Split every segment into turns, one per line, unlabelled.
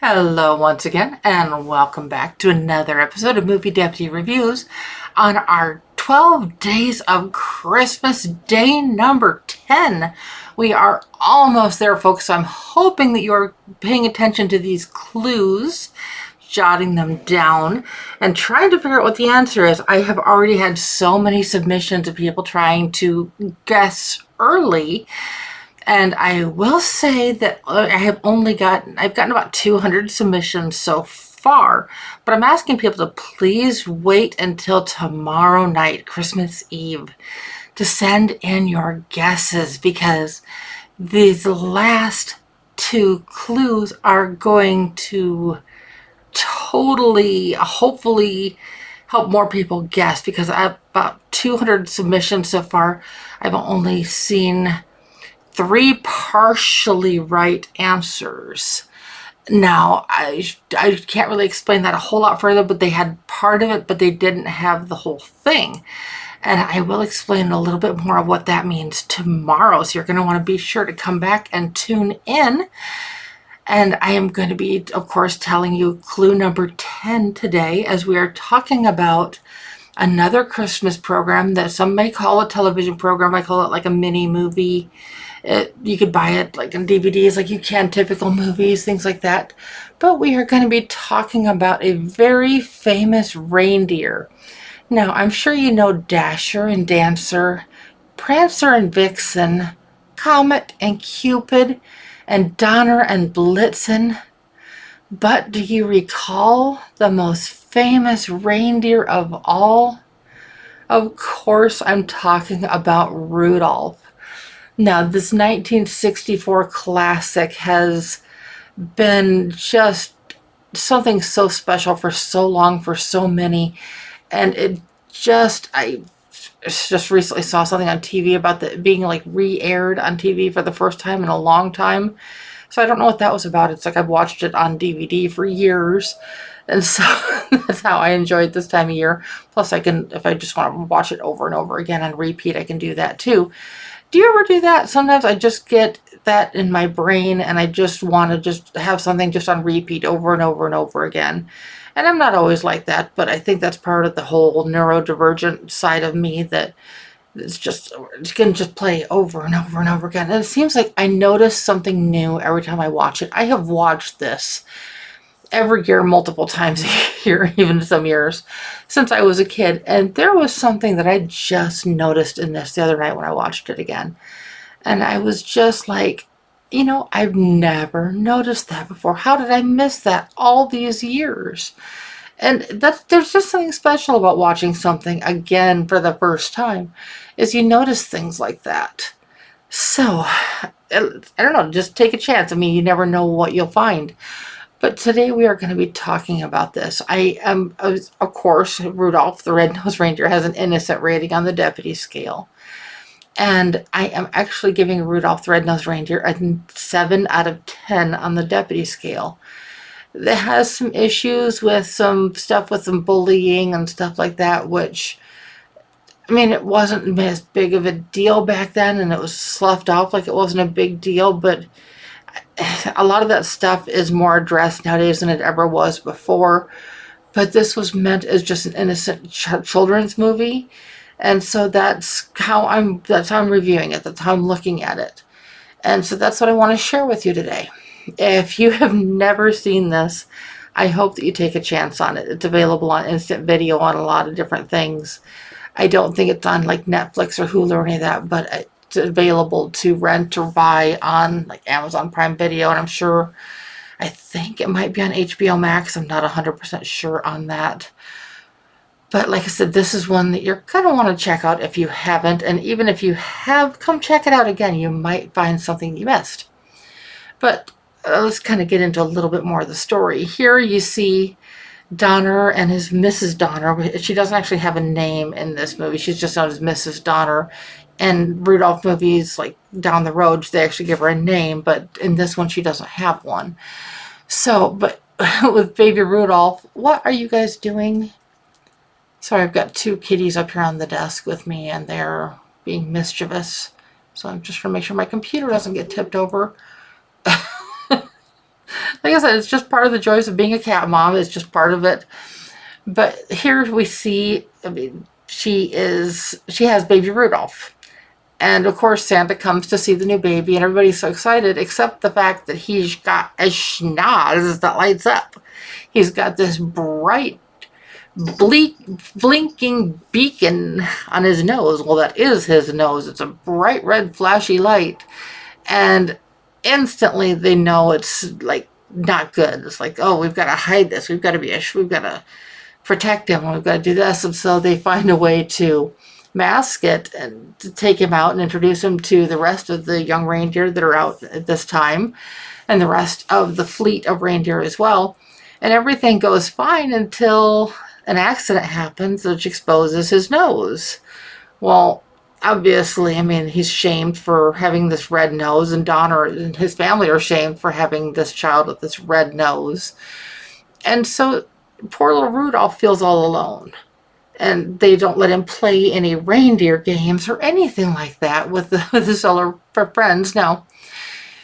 Hello once again, and welcome back to another episode of Movie Deputy Reviews on our 12 Days of Christmas, day number 10. We are almost there, folks, so I'm hoping that you're paying attention to these clues, jotting them down, and trying to figure out what the answer is. I have already had so many submissions of people trying to guess early. And I will say that I've gotten about 200 submissions so far, but I'm asking people to please wait until tomorrow night, Christmas Eve, to send in your guesses, because these last two clues are going to totally, hopefully, help more people guess, because I have about 200 submissions so far. I've only seen 3 partially right answers. Now, I can't really explain that a whole lot further, but they had part of it, but they didn't have the whole thing. And I will explain a little bit more of what that means tomorrow. So you're going to want to be sure to come back and tune in. And I am going to be, of course, telling you clue number 10 today, as we are talking about another Christmas program that some may call a television program. I call it like a mini movie. You could buy it like on DVDs, like you can typical movies, things like that. But we are going to be talking about a very famous reindeer. Now, I'm sure you know Dasher and Dancer, Prancer and Vixen, Comet and Cupid, and Donner and Blitzen. But do you recall the most famous reindeer of all? Of course, I'm talking about Rudolph. Now, this 1964 classic has been just something so special for so long, for so many. And I just recently saw something on TV about it being like re-aired on TV for the first time in a long time. So I don't know what that was about. It's like I've watched it on DVD for years. And so that's how I enjoy it this time of year. Plus, I can, if I just want to watch it over and over again on repeat, I can do that too. Do you ever do that? Sometimes I just get that in my brain and I just want to just have something just on repeat over and over and over again. And I'm not always like that, but I think that's part of the whole neurodivergent side of me, that it can just play over and over and over again. And it seems like I notice something new every time I watch it. I have watched this every year, multiple times a year, even some years, since I was a kid. And there was something that I just noticed in this the other night when I watched it again. And I was just like, I've never noticed that before. How did I miss that all these years? And there's just something special about watching something again for the first time, is you notice things like that. So, I don't know, just take a chance. I mean, you never know what you'll find. But today we are going to be talking about this. Of course, Rudolph the Red-Nosed Reindeer has an innocent rating on the deputy scale. And I am actually giving Rudolph the Red-Nosed Reindeer a 7 out of 10 on the deputy scale. It has some issues with some stuff with some bullying and stuff like that, which, I mean, it wasn't as big of a deal back then, and it was sloughed off like it wasn't a big deal, but a lot of that stuff is more addressed nowadays than it ever was before. But this was meant as just an innocent children's movie, and so that's how I'm reviewing it. That's how I'm looking at it, and so that's what I want to share with you today. If you have never seen this, I hope that you take a chance on it. It's available on instant video on a lot of different things. I don't think it's on like Netflix or Hulu or any of that, but it's available to rent or buy on like Amazon Prime Video, and I think it might be on HBO Max. I'm not 100% sure on that. But like I said, this is one that you're going to want to check out if you haven't, and even if you have, come check it out again. You might find something you missed. But let's kind of get into a little bit more of the story. Here you see Donner and his Mrs. Donner. She doesn't actually have a name in this movie. She's just known as Mrs. Donner. And Rudolph movies, like down the road, they actually give her a name, but in this one she doesn't have one. So, but with baby Rudolph, what are you guys doing? Sorry, I've got 2 kitties up here on the desk with me, and they're being mischievous. So I'm just trying to make sure my computer doesn't get tipped over. like I said, it's just part of the joys of being a cat mom. It's just part of it. But here we see, I mean, she has baby Rudolph. And of course, Santa comes to see the new baby, and everybody's so excited, except the fact that he's got a schnozz that lights up. He's got this bright, blinking beacon on his nose. Well, that is his nose. It's a bright red, flashy light. And instantly they know it's like not good. It's like, oh, we've got to hide this. We've got to protect him. We've got to do this. And so they find a way to mask it and to take him out and introduce him to the rest of the young reindeer that are out at this time, and the rest of the fleet of reindeer as well. And everything goes fine until an accident happens which exposes his nose. Well, obviously, I mean, he's shamed for having this red nose, and Donner and his family are shamed for having this child with this red nose. And so poor little Rudolph feels all alone. And they don't let him play any reindeer games or anything like that with his other friends. Now,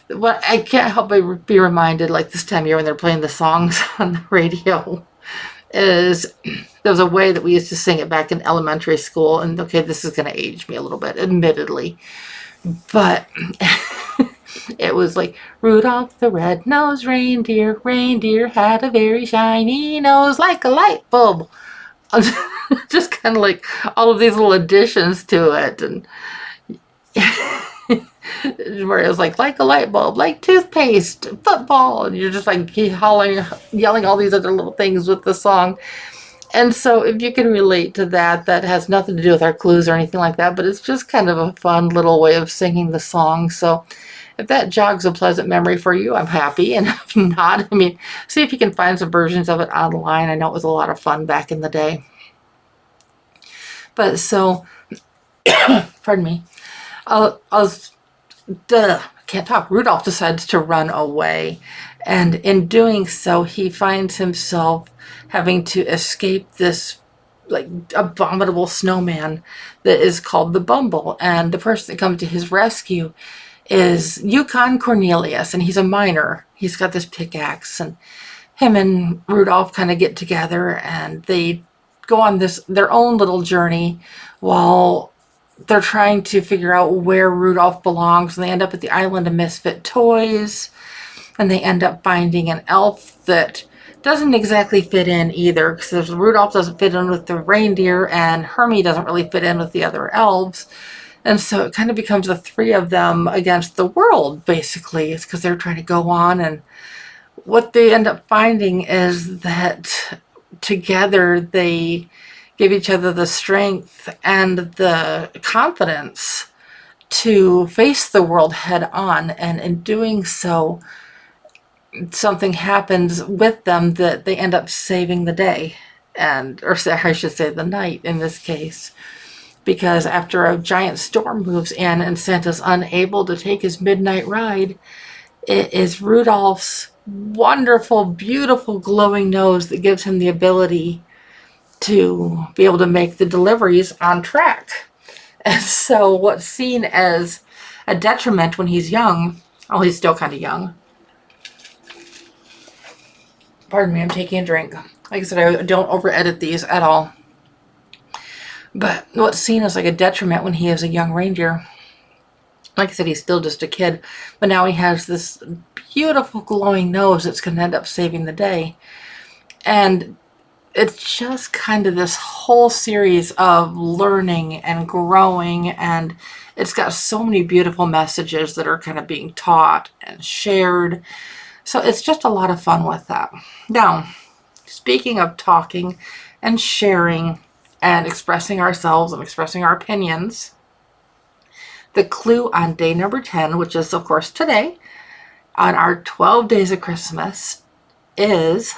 what I can't help but be reminded, like this time of year when they're playing the songs on the radio, is there was a way that we used to sing it back in elementary school. And okay, this is going to age me a little bit, admittedly. But it was like, Rudolph the red-nosed reindeer, reindeer had a very shiny nose like a light bulb. Just kind of like all of these little additions to it, and where it was like a light bulb, like toothpaste, football, and you're just like yelling all these other little things with the song. And so if you can relate to that, that has nothing to do with our clues or anything like that, but it's just kind of a fun little way of singing the song. So if that jogs a pleasant memory for you, I'm happy. And if not, I mean, see if you can find some versions of it online. I know it was a lot of fun back in the day. But so, pardon me, can't talk. Rudolph decides to run away. And in doing so, he finds himself having to escape this like abominable snowman that is called the Bumble. And the person that comes to his rescue is Yukon Cornelius, and he's a miner. He's got this pickaxe, and him and Rudolph kind of get together, and they go on their own little journey while they're trying to figure out where Rudolph belongs. And they end up at the island of misfit toys, and they end up finding an elf that doesn't exactly fit in either, because Rudolph doesn't fit in with the reindeer, and Hermey doesn't really fit in with the other elves. And so it kind of becomes the three of them against the world, basically. It's because they're trying to go on. And what they end up finding is that together they give each other the strength and the confidence to face the world head on. And in doing so, something happens with them that they end up saving the day, or I should say the night in this case. Because after a giant storm moves in and Santa's unable to take his midnight ride, it is Rudolph's wonderful, beautiful, glowing nose that gives him the ability to be able to make the deliveries on track. And so what's seen as a detriment when he's young, oh, he's still kind of young. Pardon me, I'm taking a drink. Like I said, I don't over-edit these at all. But what's seen as like a detriment when he is a young reindeer, like I said, he's still just a kid, but now he has this beautiful glowing nose that's going to end up saving the day. And it's just kind of this whole series of learning and growing, and it's got so many beautiful messages that are kind of being taught and shared. So it's just a lot of fun with that. Now, speaking of talking and sharing and expressing ourselves and expressing our opinions, the clue on day number 10, which is of course today, on our 12 days of Christmas, is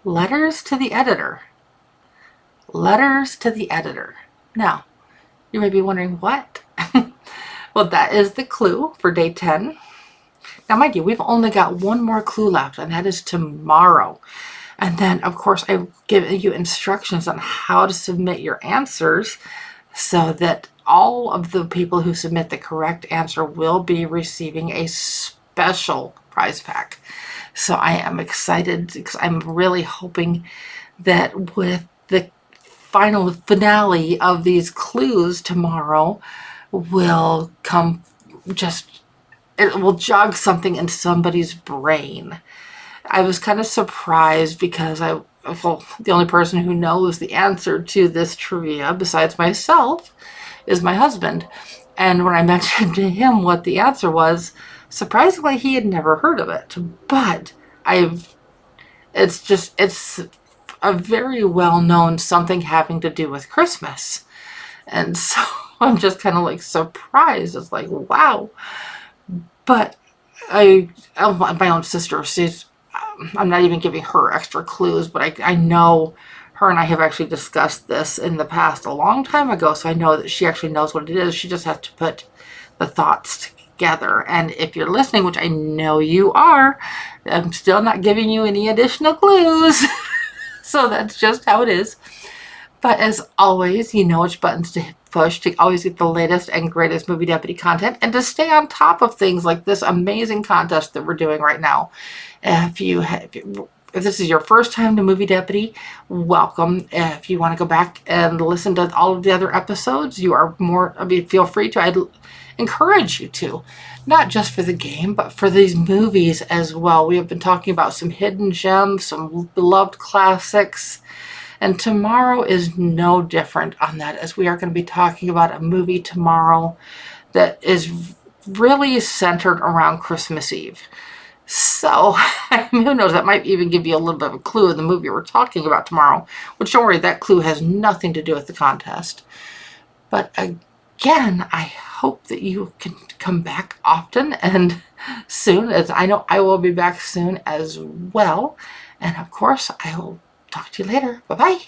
letters to the editor. Letters to the editor. Now, you may be wondering what? Well, that is the clue for day 10. Now, mind you, we've only got one more clue left, and that is tomorrow. And then, of course, I've given you instructions on how to submit your answers so that all of the people who submit the correct answer will be receiving a special prize pack. So I am excited because I'm really hoping that with the final finale of these clues tomorrow will come just, it will jog something in somebody's brain. I was kind of surprised because well, the only person who knows the answer to this trivia besides myself is my husband. And when I mentioned to him what the answer was, surprisingly, he had never heard of it. But it's a very well known something having to do with Christmas. And so I'm just kind of like surprised. It's like, wow. But my own sister, I'm not even giving her extra clues, but I know her and I have actually discussed this in the past a long time ago, so I know that she actually knows what it is. She just has to put the thoughts together. And if you're listening, which I know you are, I'm still not giving you any additional clues. So that's just how it is. But as always, you know which buttons to push to always get the latest and greatest Movie Deputy content and to stay on top of things like this amazing contest that we're doing right now. If this is your first time to Movie Deputy, welcome. If you want to go back and listen to all of the other episodes, feel free to. I'd encourage you to, not just for the game, but for these movies as well. We have been talking about some hidden gems, some beloved classics, and tomorrow is no different on that, as we are going to be talking about a movie tomorrow that is really centered around Christmas Eve. So, who knows, that might even give you a little bit of a clue in the movie we're talking about tomorrow, which, don't worry, that clue has nothing to do with the contest. But again, I hope that you can come back often and soon, as I know I will be back soon as well. And of course, I will talk to you later. Bye-bye.